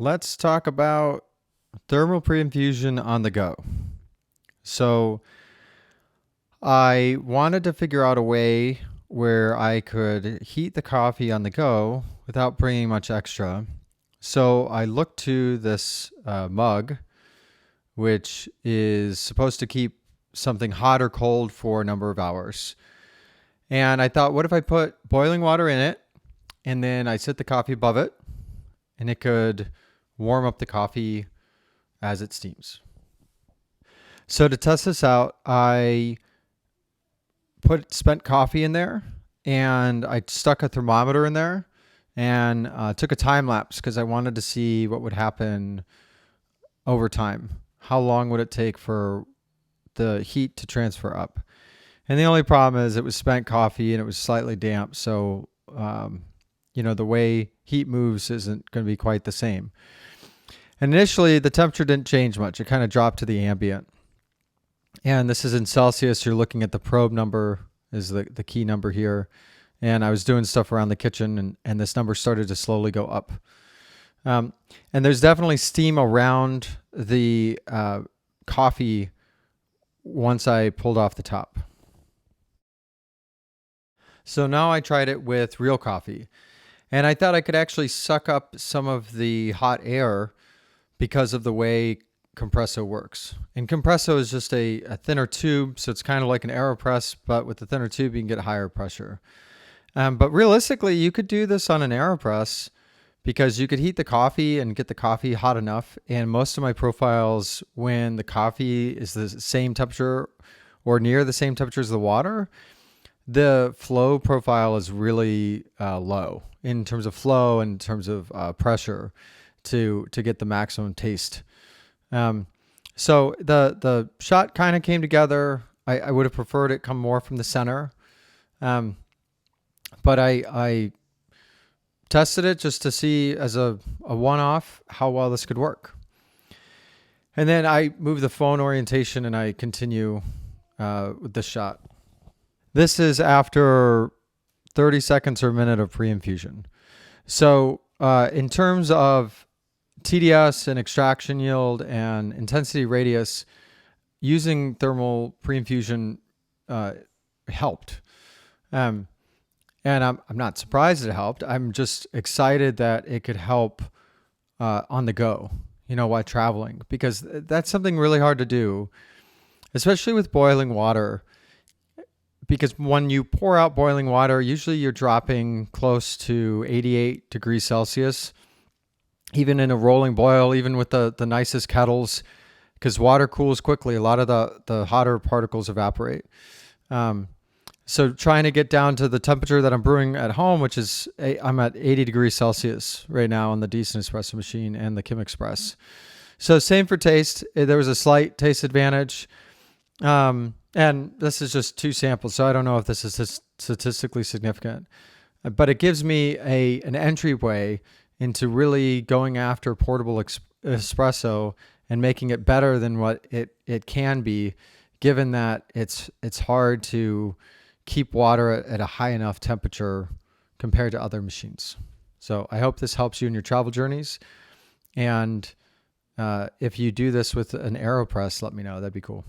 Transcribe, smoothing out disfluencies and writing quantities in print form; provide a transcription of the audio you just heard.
let's talk about thermal pre-infusion on the go. So I wanted to figure out a way where I could heat the coffee on the go without bringing much extra. So I looked to this mug, which is supposed to keep something hot or cold for a number of hours. And I thought, what if I put boiling water in it and then I set the coffee above it and it could warm up the coffee as it steams. So to test this out, I put spent coffee in there and I stuck a thermometer in there and took a time lapse because I wanted to see what would happen over time. How long would it take for the heat to transfer up? And the only problem is it was spent coffee and it was slightly damp. So, the way heat moves isn't going to be quite the same. And initially, the temperature didn't change much. It kind of dropped to the ambient. And this is in Celsius. You're looking at the probe number is the key number here. And I was doing stuff around the kitchen, and this number started to slowly go up. And there's definitely steam around the coffee once I pulled off the top. So now I tried it with real coffee. And I thought I could actually suck up some of the hot air because of the way Compresso works. And Compresso is just a thinner tube, so it's kind of like an AeroPress, but with the thinner tube, you can get higher pressure. But realistically, you could do this on an AeroPress because you could heat the coffee and get the coffee hot enough. And most of my profiles, when the coffee is the same temperature or near the same temperature as the water, the flow profile is really low in terms of flow and in terms of pressure to get the maximum taste. So the shot kind of came together. I would have preferred it come more from the center. But I tested it just to see as a one-off how well this could work. And then I move the phone orientation and I continue with this shot. This is after 30 seconds or a minute of pre-infusion. So in terms of TDS and extraction yield and intensity radius, using thermal pre-infusion helped. And I'm not surprised it helped. I'm just excited that it could help on the go, while traveling, because that's something really hard to do, especially with boiling water. Because when you pour out boiling water, usually you're dropping close to 88 degrees Celsius, even in a rolling boil, even with the nicest kettles, because water cools quickly. A lot of the hotter particles evaporate. So trying to get down to the temperature that I'm brewing at home, which is I'm at 80 degrees Celsius right now on the Decent Espresso machine and the Kim Express. So same for taste. There was a slight taste advantage. And this is just 2 samples, so I don't know if this is statistically significant. But it gives me an entryway into really going after portable espresso and making it better than what it can be, given that it's hard to keep water at a high enough temperature compared to other machines. So I hope this helps you in your travel journeys. And if you do this with an AeroPress, let me know. That'd be cool.